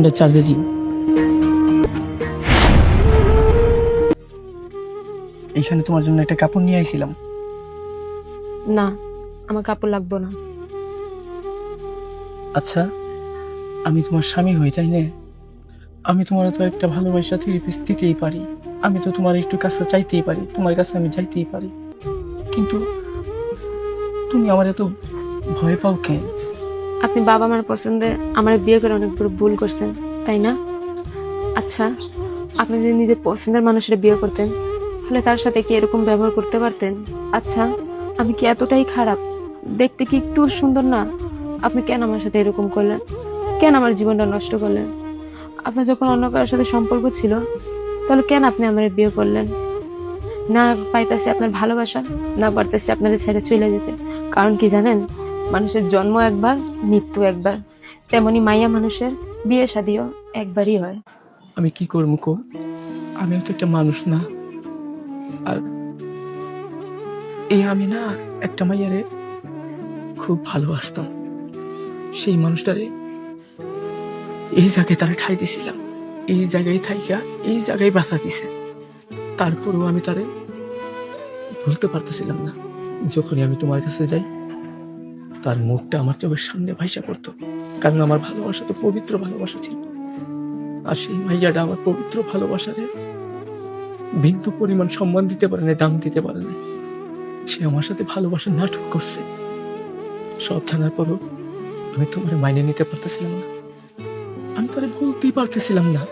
ফোনটা চার্জে দিই। এইখানে তোমার জন্য একটা কাপড় নিয়ে আইছিলাম। না, আমার কাপড় লাগবে না। আচ্ছা, আমি তোমার স্বামী হই, তাই না? আমি তোমার তো একটা ভালোবাসা 3 পিস দিতেই পারি। আমি তো তোমার একটু কাছে চাইতেই পারি, তোমার কাছে আমি যাইতেই পারি। কিন্তু তুমি আমার এত ভয় পাও কেন? আপনি বাবা মার পছন্দে আমার বিয়ে করে অনেক বড় ভুল করছেন, তাই না? আচ্ছা, আপনি যদি নিজের পছন্দের মানুষের বিয়ে করতেন তাহলে তার সাথে কি এরকম ব্যবহার করতে পারতেন? আচ্ছা, আমি কি এতটাই খারাপ? দেখতে কি একটু সুন্দর না? আপনি কেন আমার সাথে এরকম করলেন? কেন আমার জীবনটা নষ্ট করলেন? আপনার যখন অন্য কারোর সাথে সম্পর্ক ছিল, তাহলে কেন আপনি আমার বিয়ে করলেন? না পাইতেছি আপনার ভালোবাসা, না পারতেছি আপনাদের ছেড়ে চলে যেতে। কারণ কি জানেন, মানুষের জন্ম একবার, মৃত্যু একবার। তেমনি মাইয়া মানুষের বিয়ে শাদিও একবারই হয়। আমি কি করবো কো? আমিও তো একটা মানুষ না? আর এই আমি না একটা মাইয়ারে খুব ভালোবাসতাম। সেই মানুষটারে এই জায়গায় তারা ঠাই দিছিলাম, এই জায়গায় থাইকা এই জায়গায় বাসা দিছে। তারপরেও আমি তারে ভুলতে পারতেছিলাম না। যখনই আমি তোমার কাছে যাই, তার মুখটা আমার চোখের সামনে ভাইসা পড়তো। কারণ আমার ভালোবাসা তো পবিত্র ভালোবাসা ছিল। আর সেই মাইয়াটা আমার পবিত্র ভালোবাসারে বিন্দু পরিমাণ সম্মান দিতে পারে না, দাম দিতে পারে না। সে আমার সাথে ভালোবাসার নাটক করছে। সব জানার পরও আমি তোমার মাইনে নিতে পারতেছিলাম না। আমি তারে বলতেই পারতেছিলাম না।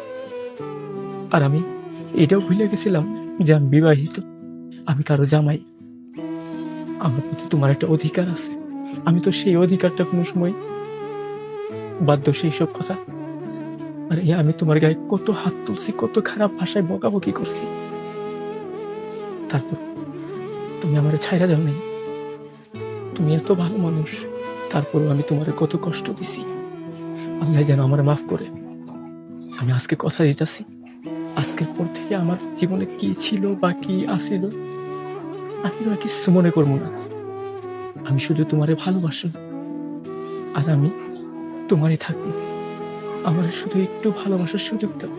আর আমি এটাও ভুলে গেছিলাম যে আমি বিবাহিত, আমি কারো জামাই। আমার প্রতি তোমার একটা অধিকার আছে। আমি তো সেই অধিকারটা কোনো সময় বাধ্য সেই সব কথা। আর আমি তোমার গায়ে কত হাত তুলছি, কত খারাপ ভাষায় বকাবকি করছি। তারপর তুমি আমার ছাইরা যাও নাই। তুমি এত ভালো মানুষ, তারপরও আমি তোমার কত কষ্ট দিছি। আল্লাহ যেন আমার মাফ করে। আমি আজকে কথা দিতেছি, আজকের পর থেকে আমার জীবনে কি ছিল বা কি আসিল আমি তো কিছু মনে করবো না। আমি শুধু তোমারে ভালোবাসি, আর আমি তোমারই থাকবো। আমার শুধু একটু ভালোবাসার সুযোগ দাও।